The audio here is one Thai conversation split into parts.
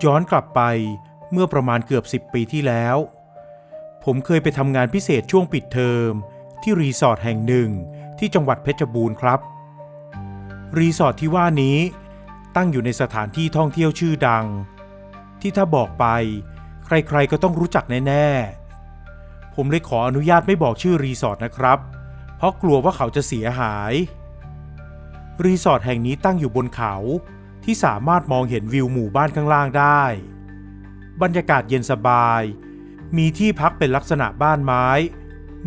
ย้อนกลับไปเมื่อประมาณเกือบ10 ปีที่แล้วผมเคยไปทำงานพิเศษช่วงปิดเทอมที่รีสอร์ทแห่งหนึ่งที่จังหวัดเพชรบูรณ์ครับรีสอร์ทที่ว่านี้ตั้งอยู่ในสถานที่ท่องเที่ยวชื่อดังที่ถ้าบอกไปใครๆก็ต้องรู้จักแน่ๆผมเลยขออนุญาตไม่บอกชื่อรีสอร์ทนะครับเพราะกลัวว่าเขาจะเสียหายรีสอร์ทแห่งนี้ตั้งอยู่บนเขาที่สามารถมองเห็นวิวหมู่บ้านข้างล่างได้บรรยากาศเย็นสบายมีที่พักเป็นลักษณะบ้านไม้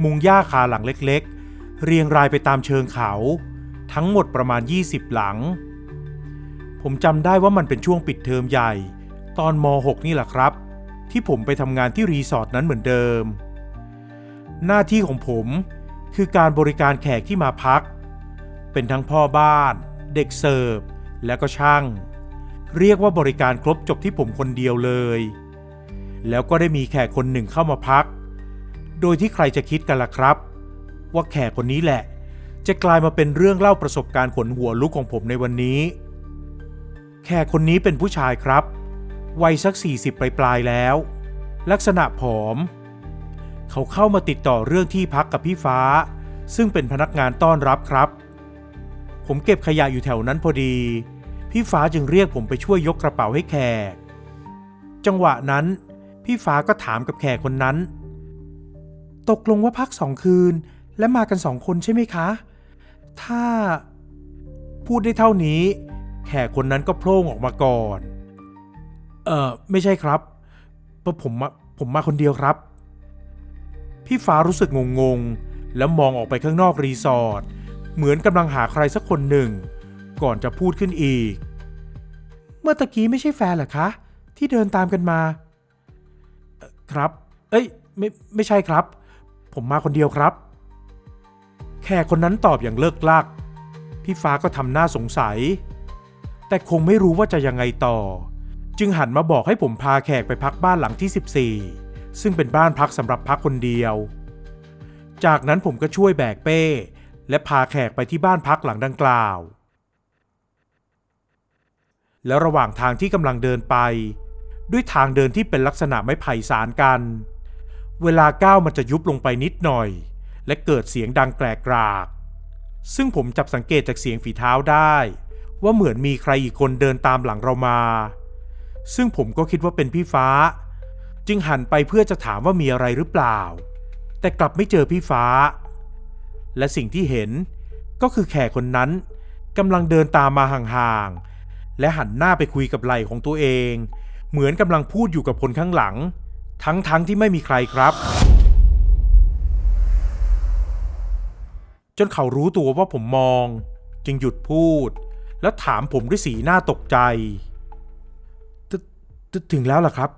มุงหญ้าคาหลังเล็กๆเรียงรายไปตามเชิงเขาทั้งหมดประมาณ20 หลังผมจำได้ว่ามันเป็นช่วงปิดเทอมใหญ่ตอนม.6 นี่แหละครับที่ผมไปทำงานที่รีสอร์ทนั้นเหมือนเดิมหน้าที่ของผมคือการบริการแขกที่มาพักเป็นทั้งพ่อบ้านเด็กเสิร์ฟและก็ช่างเรียกว่าบริการครบจบที่ผมคนเดียวเลยแล้วก็ได้มีแขกคนหนึ่งเข้ามาพักโดยที่ใครจะคิดกันล่ะครับว่าแขกคนนี้แหละจะกลายมาเป็นเรื่องเล่าประสบการณ์ขนหัวลุกของผมในวันนี้แขกคนนี้เป็นผู้ชายครับวัยสัก40ปลายๆแล้วลักษณะผอมเขาเข้ามาติดต่อเรื่องที่พักกับพี่ฟ้าซึ่งเป็นพนักงานต้อนรับครับผมเก็บขยะอยู่แถวนั้นพอดีพี่ฟ้าจึงเรียกผมไปช่วยยกกระเป๋าให้แขกจังหวะนั้นพี่ฟ้าก็ถามกับแขกคนนั้นตกลงว่าพัก2 คืนและมากัน2 คนใช่ไหมคะถ้าพูดได้เท่านี้แขกคนนั้นก็โผล่ออกมาก่อนไม่ใช่ครับผมมาคนเดียวครับพี่ฟ้ารู้สึกงงๆแล้วมองออกไปข้างนอกรีสอร์ทเหมือนกำลังหาใครสักคนหนึ่งก่อนจะพูดขึ้นอีกเมื่อตะกี้ไม่ใช่แฟนเหรอคะที่เดินตามกันมาครับไม่ใช่ครับผมมาคนเดียวครับแขกคนนั้นตอบอย่างเลิกลักพี่ฟ้าก็ทำหน้าสงสัยแต่คงไม่รู้ว่าจะยังไงต่อจึงหันมาบอกให้ผมพาแขกไปพักบ้านหลังที่14ซึ่งเป็นบ้านพักสำหรับพักคนเดียวจากนั้นผมก็ช่วยแบกเป้และพาแขกไปที่บ้านพักหลังดังกล่าวแล้วระหว่างทางที่กำลังเดินไปด้วยทางเดินที่เป็นลักษณะไม้ไผ่สานกันเวลาก้าวมันจะยุบลงไปนิดหน่อยและเกิดเสียงดังแกรกกรากซึ่งผมจับสังเกตจากเสียงฝีเท้าได้ว่าเหมือนมีใครอีกคนเดินตามหลังเรามาซึ่งผมก็คิดว่าเป็นพี่ฟ้าจึงหันไปเพื่อจะถามว่ามีอะไรหรือเปล่าแต่กลับไม่เจอพี่ฟ้าและสิ่งที่เห็นก็คือแขกคนนั้นกำลังเดินตามมาห่างๆและหันหน้าไปคุยกับไหล่ของตัวเองเหมือนกำลังพูดอยู่กับคนข้างหลังทั้งที่ไม่มีใครครับจนเขารู้ตัวว่าผมมองจึงหยุดพูดแล้วถามผมด้วยสีหน้าตกใจถึงแล้วเหรอครับ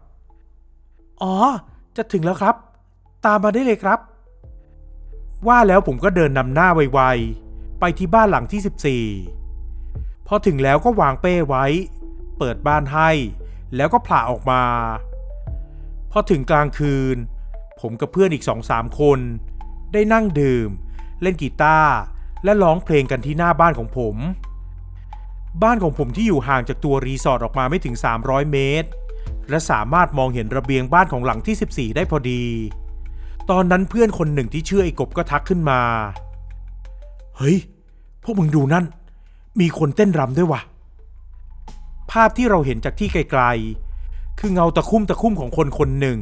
อ๋อจะถึงแล้วครับตามมาได้เลยครับว่าแล้วผมก็เดินนำหน้าไวๆไปที่บ้านหลังที่14พอถึงแล้วก็วางเป้ไว้เปิดบ้านให้แล้วก็ผละออกมาพอถึงกลางคืนผมกับเพื่อนอีก 2-3 คนได้นั่งดื่มเล่นกีตาร์และร้องเพลงกันที่หน้าบ้านของผมบ้านของผมที่อยู่ห่างจากตัวรีสอร์ทออกมาไม่ถึง300 เมตรและสามารถมองเห็นระเบียงบ้านของหลังที่14ได้พอดีตอนนั้นเพื่อนคนหนึ่งที่ชื่อไอ้กบก็ทักขึ้นมาเฮ้ยพวกมึงดูนั่นมีคนเต้นรำด้วยวะภาพที่เราเห็นจากที่ไกลๆคือเงาตะคุ่มของคนคนหนึ่ง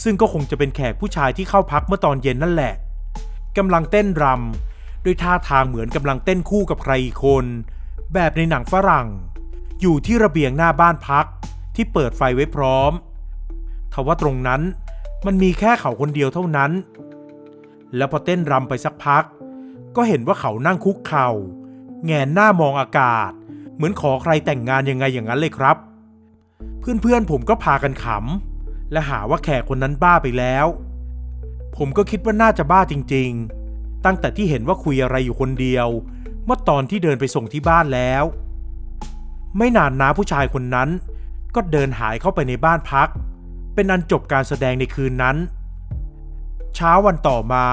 ซึ่งก็คงจะเป็นแขกผู้ชายที่เข้าพักเมื่อตอนเย็นนั่นแหละกำลังเต้นรำด้วยท่าทางเหมือนกำลังเต้นคู่กับใครอีกคนแบบในหนังฝรั่งอยู่ที่ระเบียงหน้าบ้านพักที่เปิดไฟไว้พร้อมทว่าตรงนั้นมันมีแค่เขาคนเดียวเท่านั้นแล้วพอเต้นรำไปสักพักก็เห็นว่าเขานั่งคุกเข่าแงนหน้ามองอากาศเหมือนขอใครแต่งงานยังไงอย่างนั้นเลยครับเพื่อนผมก็พากันขำและหาว่าแขกคนนั้นบ้าไปแล้วผมก็คิดว่าน่าจะบ้าจริงๆตั้งแต่ที่เห็นว่าคุยอะไรอยู่คนเดียวเมื่อตอนที่เดินไปส่งที่บ้านแล้วไม่นานนะผู้ชายคนนั้นก็เดินหายเข้าไปในบ้านพักเป็นอันจบการแสดงในคืนนั้นเช้าวันต่อมา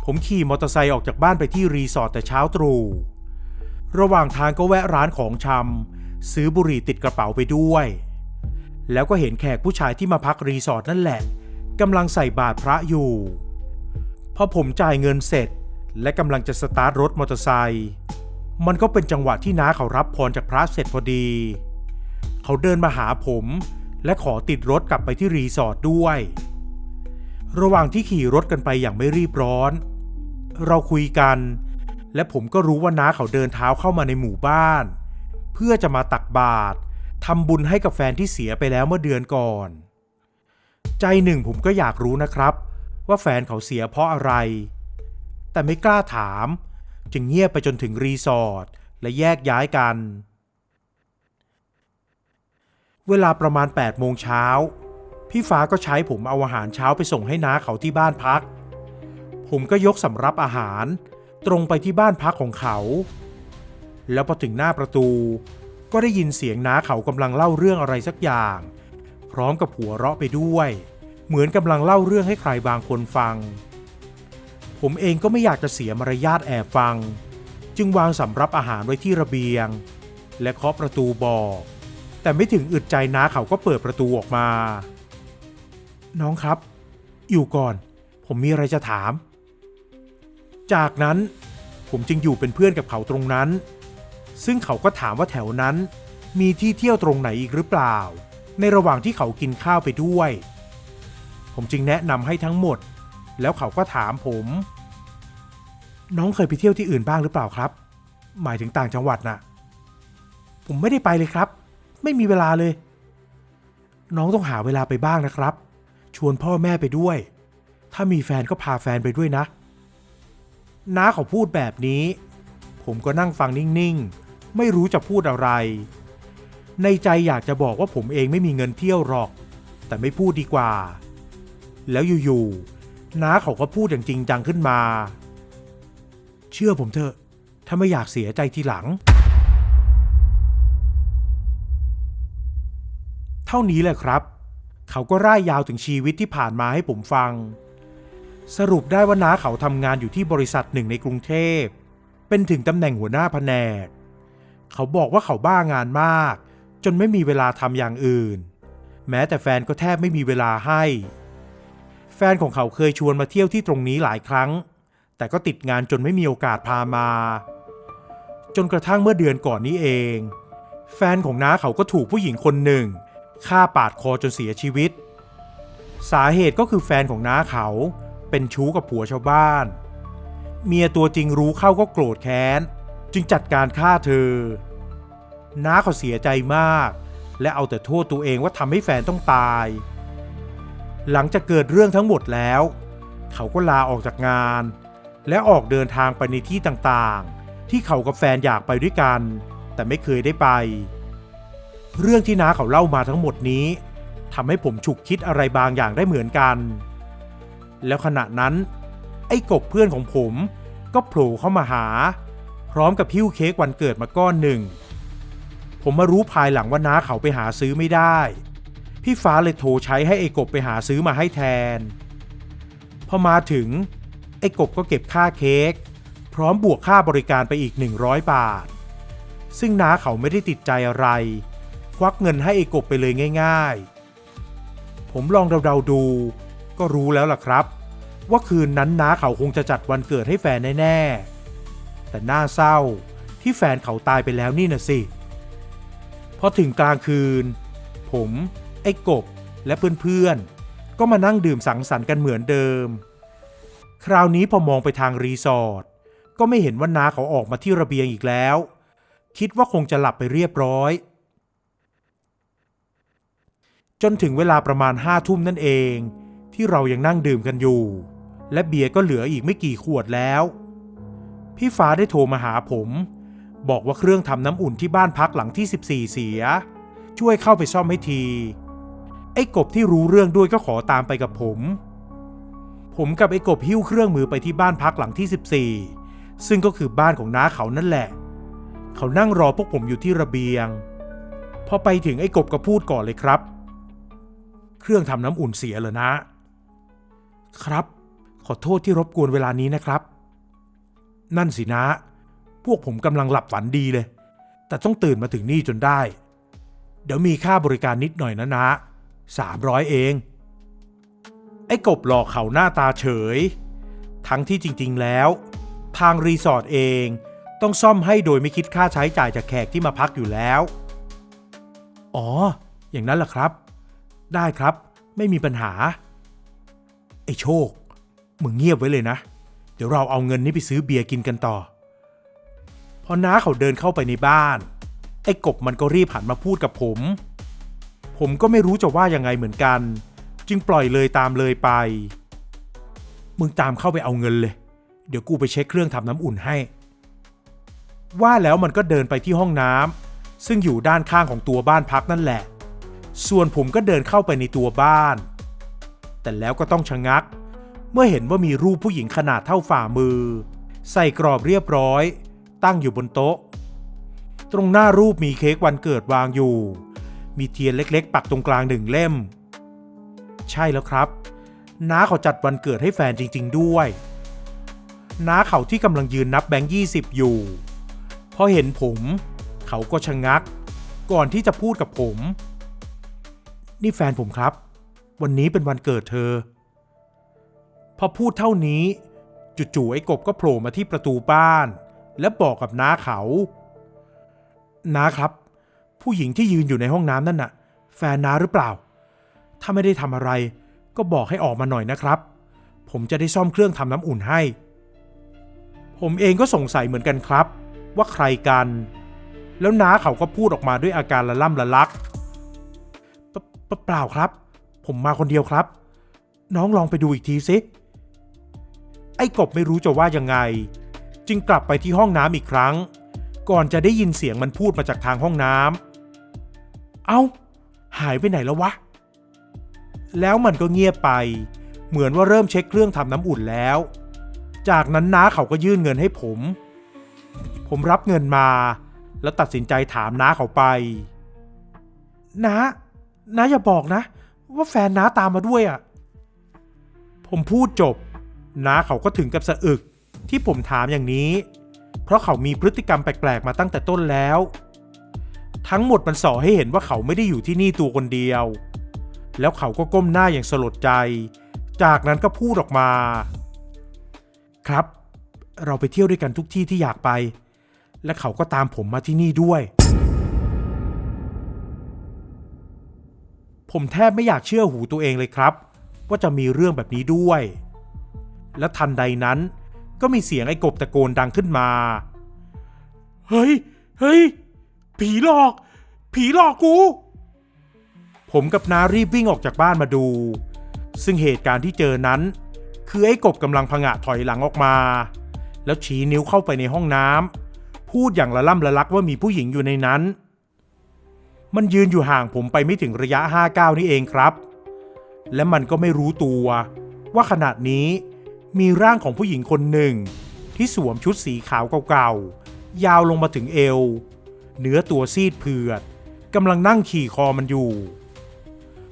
ผมขี่มอเตอร์ไซค์ออกจากบ้านไปที่รีสอร์ทแต่เช้าตรู่ระหว่างทางก็แวะร้านของชำซื้อบุหรี่ติดกระเป๋าไปด้วย แล้วก็เห็นแขกผู้ชายที่มาพักรีสอร์ทนั่นแหละกำลังใส่บาตรพระอยู่พอผมจ่ายเงินเสร็จและกำลังจะสตาร์ทรถมอเตอร์ไซค์มันก็เป็นจังหวะที่น้าเขารับพรจากพระเสร็จพอดีเขาเดินมาหาผมและขอติดรถกลับไปที่รีสอร์ทด้วยระหว่างที่ขี่รถกันไปอย่างไม่รีบร้อนเราคุยกันและผมก็รู้ว่าน้าเขาเดินเท้าเข้ามาในหมู่บ้านเพื่อจะมาตักบาตรทำบุญให้กับแฟนที่เสียไปแล้วเมื่อเดือนก่อนใจหนึ่งผมก็อยากรู้นะครับว่าแฟนเขาเสียเพราะอะไรแต่ไม่กล้าถามจึงเงียบไปจนถึงรีสอร์ทและแยกย้ายกันเวลาประมาณ8 โมงเช้าพี่ฟ้าก็ใช้ผมเอาอาหารเช้าไปส่งให้น้าเขาที่บ้านพักผมก็ยกสำรับอาหารตรงไปที่บ้านพักของเขาแล้วพอถึงหน้าประตูก็ได้ยินเสียงน้าเขากำลังเล่าเรื่องอะไรสักอย่างพร้อมกับหัวเราะไปด้วยเหมือนกำลังเล่าเรื่องให้ใครบางคนฟังผมเองก็ไม่อยากจะเสียมารยาทแอบฟังจึงวางสำรับอาหารไว้ที่ระเบียงและเคาะประตูบอกแต่ไม่ถึงอึดใจน้าเขาก็เปิดประตูออกมาน้องครับอยู่ก่อนผมมีอะไรจะถามจากนั้นผมจึงอยู่เป็นเพื่อนกับเขาตรงนั้นซึ่งเขาก็ถามว่าแถวนั้นมีที่เที่ยวตรงไหนอีกหรือเปล่าในระหว่างที่เขากินข้าวไปด้วยผมจึงแนะนำให้ทั้งหมดแล้วเขาก็ถามผมน้องเคยไปเที่ยวที่อื่นบ้างหรือเปล่าครับหมายถึงต่างจังหวัดน่ะผมไม่ได้ไปเลยครับไม่มีเวลาเลยน้องต้องหาเวลาไปบ้างนะครับชวนพ่อแม่ไปด้วยถ้ามีแฟนก็พาแฟนไปด้วยนะน้าเขาพูดแบบนี้ผมก็นั่งฟังนิ่งๆไม่รู้จะพูดอะไรในใจอยากจะบอกว่าผมเองไม่มีเงินเที่ยวหรอกแต่ไม่พูดดีกว่าแล้วอยู่ๆน้าเขาก็พูดอย่างจริงจังขึ้นมาเชื่อผมเถอะถ้าไม่อยากเสียใจทีหลังเท่านี้แหละครับเขาก็ร่ายยาวถึงชีวิตที่ผ่านมาให้ผมฟังสรุปได้ว่าน้าเขาทำงานอยู่ที่บริษัทหนึ่งในกรุงเทพเป็นถึงตำแหน่งหัวหน้าแผนกเขาบอกว่าเขาบ้างานมากจนไม่มีเวลาทำอย่างอื่นแม้แต่แฟนก็แทบไม่มีเวลาให้แฟนของเขาเคยชวนมาเที่ยวที่ตรงนี้หลายครั้งแต่ก็ติดงานจนไม่มีโอกาสพามาจนกระทั่งเมื่อเดือนก่อนนี้เองแฟนของน้าเขาก็ถูกผู้หญิงคนหนึ่งฆ่าปาดคอจนเสียชีวิตสาเหตุก็คือแฟนของน้าเขาเป็นชู้กับผัวชาวบ้านเมียตัวจริงรู้เข้าก็โกรธแค้นจึงจัดการฆ่าเธอน้าเขาเสียใจมากและเอาแต่โทษตัวเองว่าทำให้แฟนต้องตายหลังจากเกิดเรื่องทั้งหมดแล้วเขาก็ลาออกจากงานและออกเดินทางไปในที่ต่างๆที่เขากับแฟนอยากไปด้วยกันแต่ไม่เคยได้ไปเรื่องที่น้าเขาเล่ามาทั้งหมดนี้ทำให้ผมฉุกคิดอะไรบางอย่างได้เหมือนกันแล้วขณะนั้นไอ้กบเพื่อนของผมก็โผล่เข้ามาหาพร้อมกับหิ้วเค้กวันเกิดมาก้อนหนึ่งผมมารู้ภายหลังว่าน้าเขาไปหาซื้อไม่ได้พี่ฟ้าเลยโทรใช้ให้ไอ้กบไปหาซื้อมาให้แทนพอมาถึงไอ้กบก็เก็บค่าเค้กพร้อมบวกค่าบริการไปอีก100 บาทซึ่งน้าเขาไม่ได้ติดใจอะไรควักเงินให้ไอ้กบไปเลยง่ายๆผมลองเดาๆดูก็รู้แล้วล่ะครับว่าคืนนั้นน้าเขาคงจะจัดวันเกิดให้แฟนแน่ๆแต่น่าเศร้าที่แฟนเขาตายไปแล้วนี่น่ะสิพอถึงกลางคืนผมไอ้กบและเพื่อนๆก็มานั่งดื่มสังสรรค์กันเหมือนเดิมคราวนี้พอมองไปทางรีสอร์ทก็ไม่เห็นว่าน้าเขาออกมาที่ระเบียงอีกแล้วคิดว่าคงจะหลับไปเรียบร้อยจนถึงเวลาประมาณ5 ทุ่มนั่นเองที่เรายังนั่งดื่มกันอยู่และเบียร์ก็เหลืออีกไม่กี่ขวดแล้วพี่ฟ้าได้โทรมาหาผมบอกว่าเครื่องทำน้ำอุ่นที่บ้านพักหลังที่14เสียช่วยเข้าไปซ่อมให้ทีไอ้กบที่รู้เรื่องด้วยก็ขอตามไปกับผมกับไอ้กบหิ้วเครื่องมือไปที่บ้านพักหลังที่14ซึ่งก็คือบ้านของน้าเขานั่นแหละเขานั่งรอพวกผมอยู่ที่ระเบียงพอไปถึงไอ้กบก็พูดก่อนเลยครับเครื่องทำน้ำอุ่นเสียเหรอนะครับขอโทษที่รบกวนเวลานี้นะครับนั่นสินะพวกผมกำลังหลับฝันดีเลยแต่ต้องตื่นมาถึงนี่จนได้ เดี๋ยวมีค่าบริการนิดหน่อยนะ300เองไอ้กบหลอกเขาหน้าตาเฉยทั้งที่จริงๆแล้วทางรีสอร์ทเองต้องซ่อมให้โดยไม่คิดค่าใช้จ่ายจากแขกที่มาพักอยู่แล้วอ๋ออย่างนั้นเหรอครับได้ครับไม่มีปัญหาไอ้โชคมึงเงียบไว้เลยนะเดี๋ยวเราเอาเงินนี้ไปซื้อเบียร์กินกันต่อพอน้าเขาเดินเข้าไปในบ้านไอ้กบมันก็รีบหันมาพูดกับผมก็ไม่รู้จะว่ายังไงเหมือนกันจึงปล่อยเลยตามเลยไปมึงตามเข้าไปเอาเงินเลยเดี๋ยวกูไปเช็คเครื่องทำน้ำอุ่นให้ว่าแล้วมันก็เดินไปที่ห้องน้ำซึ่งอยู่ด้านข้างของตัวบ้านพักนั่นแหละส่วนผมก็เดินเข้าไปในตัวบ้านแต่แล้วก็ต้องชะงักเมื่อเห็นว่ามีรูปผู้หญิงขนาดเท่าฝ่ามือใส่กรอบเรียบร้อยตั้งอยู่บนโต๊ะตรงหน้ารูปมีเค้กวันเกิดวางอยู่มีเทียนเล็กๆปักตรงกลาง1เล่มใช่แล้วครับน้าเขาจัดวันเกิดให้แฟนจริงๆด้วยน้าเขาที่กำลังยืนนับแบงค์20อยู่พอเห็นผมเขาก็ชะงักก่อนที่จะพูดกับผมนี่แฟนผมครับวันนี้เป็นวันเกิดเธอพอพูดเท่านี้จู่ๆไอ้กบก็โผล่มาที่ประตูบ้านและบอกกับน้าเขาน้าครับผู้หญิงที่ยืนอยู่ในห้องน้ำนั่นน่ะแฟนน้าหรือเปล่าถ้าไม่ได้ทำอะไรก็บอกให้ออกมาหน่อยนะครับผมจะได้ซ่อมเครื่องทำน้ำอุ่นให้ผมเองก็สงสัยเหมือนกันครับว่าใครกันแล้วน้าเขาก็พูดออกมาด้วยอาการละล่ำละลักเปล่าครับผมมาคนเดียวครับน้องลองไปดูอีกทีสิไอ้กบไม่รู้จะว่ายังไงจึงกลับไปที่ห้องน้ำอีกครั้งก่อนจะได้ยินเสียงมันพูดมาจากทางห้องน้ำเอ้าหายไปไหนแล้ววะแล้วมันก็เงียบไปเหมือนว่าเริ่มเช็คเครื่องทำน้ำอุ่นแล้วจากนั้นน้าเขาก็ยื่นเงินให้ผมรับเงินมาแล้วตัดสินใจถามน้าเขาไปน้าอย่าบอกนะว่าแฟนน้าตามมาด้วยอ่ะผมพูดจบน้าเขาก็ถึงกับสะอึกที่ผมถามอย่างนี้เพราะเขามีพฤติกรรมแปลกๆมาตั้งแต่ต้นแล้วทั้งหมดมันส่อให้เห็นว่าเขาไม่ได้อยู่ที่นี่ตัวคนเดียวแล้วเขาก็ก้มหน้าอย่างสลดใจจากนั้นก็พูดออกมาครับเราไปเที่ยวด้วยกันทุกที่ที่อยากไปและเขาก็ตามผมมาที่นี่ด้วยผมแทบไม่อยากเชื่อหูตัวเองเลยครับว่าจะมีเรื่องแบบนี้ด้วยและทันใดนั้นก็มีเสียงไอ้กบตะโกนดังขึ้นมาเฮ้ยผีหลอกกูผมกับน้ารีบวิ่งออกจากบ้านมาดูซึ่งเหตุการณ์ที่เจอนั้นคือไอ้กบกำลังผงะถอยหลังออกมาแล้วชี้นิ้วเข้าไปในห้องน้ำพูดอย่างละล่ำละลักว่ามีผู้หญิงอยู่ในนั้นมันยืนอยู่ห่างผมไปไม่ถึงระยะ5 ก้าวนี่เองครับและมันก็ไม่รู้ตัวว่าขณะนี้มีร่างของผู้หญิงคนหนึ่งที่สวมชุดสีขาวเก่าๆยาวลงมาถึงเอวเนื้อตัวซีดเผือดกำลังนั่งขี่คอมันอยู่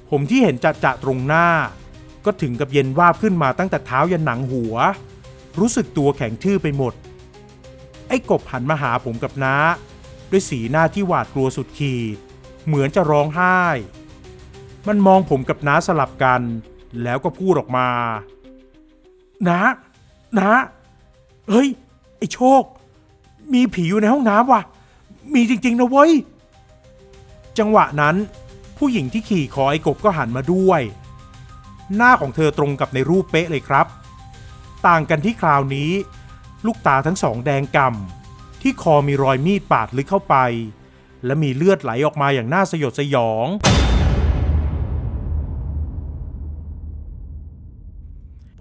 ผมที่เห็นจะตรงหน้าก็ถึงกับเย็นวาบขึ้นมาตั้งแต่เท้ายันหนังหัวรู้สึกตัวแข็งทื่อไปหมดไอ้กบหันมาหาผมกับน้าด้วยสีหน้าที่หวาดกลัวสุดขีดเหมือนจะร้องไห้มันมองผมกับน้าสลับกันแล้วก็พูดออกมาน้าเฮ้ยไอ้โชคมีผีอยู่ในห้องน้ำว่ะมีจริงๆนะเว้ยจังหวะนั้นผู้หญิงที่ขี่คอไอ้กบก็หันมาด้วยหน้าของเธอตรงกับในรูปเป๊ะเลยครับต่างกันที่คราวนี้ลูกตาทั้งสองแดงก่ำที่คอมีรอยมีดปาดลึกเข้าไปและมีเลือดไหลออกมาอย่างน่าสยดสยอง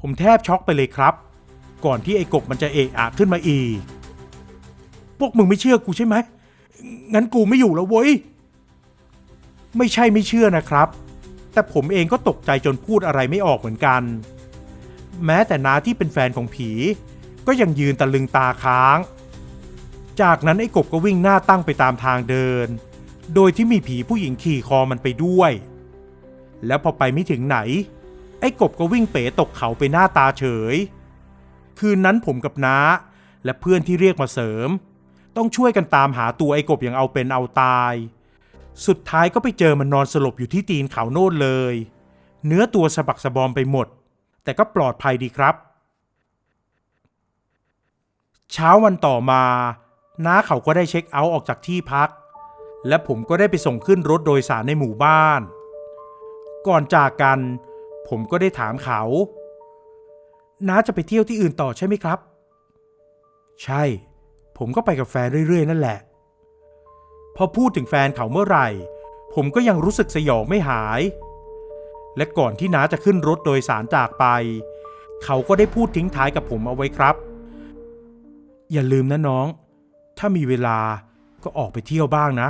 ผมแทบช็อกไปเลยครับก่อนที่ไอ้กบมันจะเอะอะขึ้นมาอีกพวกมึงไม่เชื่อกูใช่ไหมงั้นกูไม่อยู่แล้วเว้ยไม่ใช่ไม่เชื่อนะครับแต่ผมเองก็ตกใจจนพูดอะไรไม่ออกเหมือนกันแม้แต่น้าที่เป็นแฟนของผีก็ยังยืนตะลึงตาค้างจากนั้นไอ้กบก็วิ่งหน้าตั้งไปตามทางเดินโดยที่มีผีผู้หญิงขี่คอมันไปด้วยแล้วพอไปไม่ถึงไหนไอ้กบก็วิ่งเป๋ตกเขาไปหน้าตาเฉยคืนนั้นผมกับน้าและเพื่อนที่เรียกมาเสริมต้องช่วยกันตามหาตัวไอ้กบอย่างเอาเป็นเอาตาย สุดท้ายก็ไปเจอมันนอนสลบอยู่ที่ตีนเขาโน่นเลย เนื้อตัวสะบักสะบอมไปหมดแต่ก็ปลอดภัยดีครับเช้าวันต่อมาน้าเขาก็ได้เช็คเอาท์ออกจากที่พักและผมก็ได้ไปส่งขึ้นรถโดยสารในหมู่บ้านก่อนจากกันผมก็ได้ถามเขาน้าจะไปเที่ยวที่อื่นต่อใช่ไหมครับใช่ผมก็ไปกับแฟนเรื่อยๆนั่นแหละพอพูดถึงแฟนเขาเมื่อไหร่ผมก็ยังรู้สึกสยองไม่หายและก่อนที่น้าจะขึ้นรถโดยสารจากไปเขาก็ได้พูดทิ้งท้ายกับผมเอาไว้ครับอย่าลืมนะน้องถ้ามีเวลาก็ออกไปเที่ยวบ้างนะ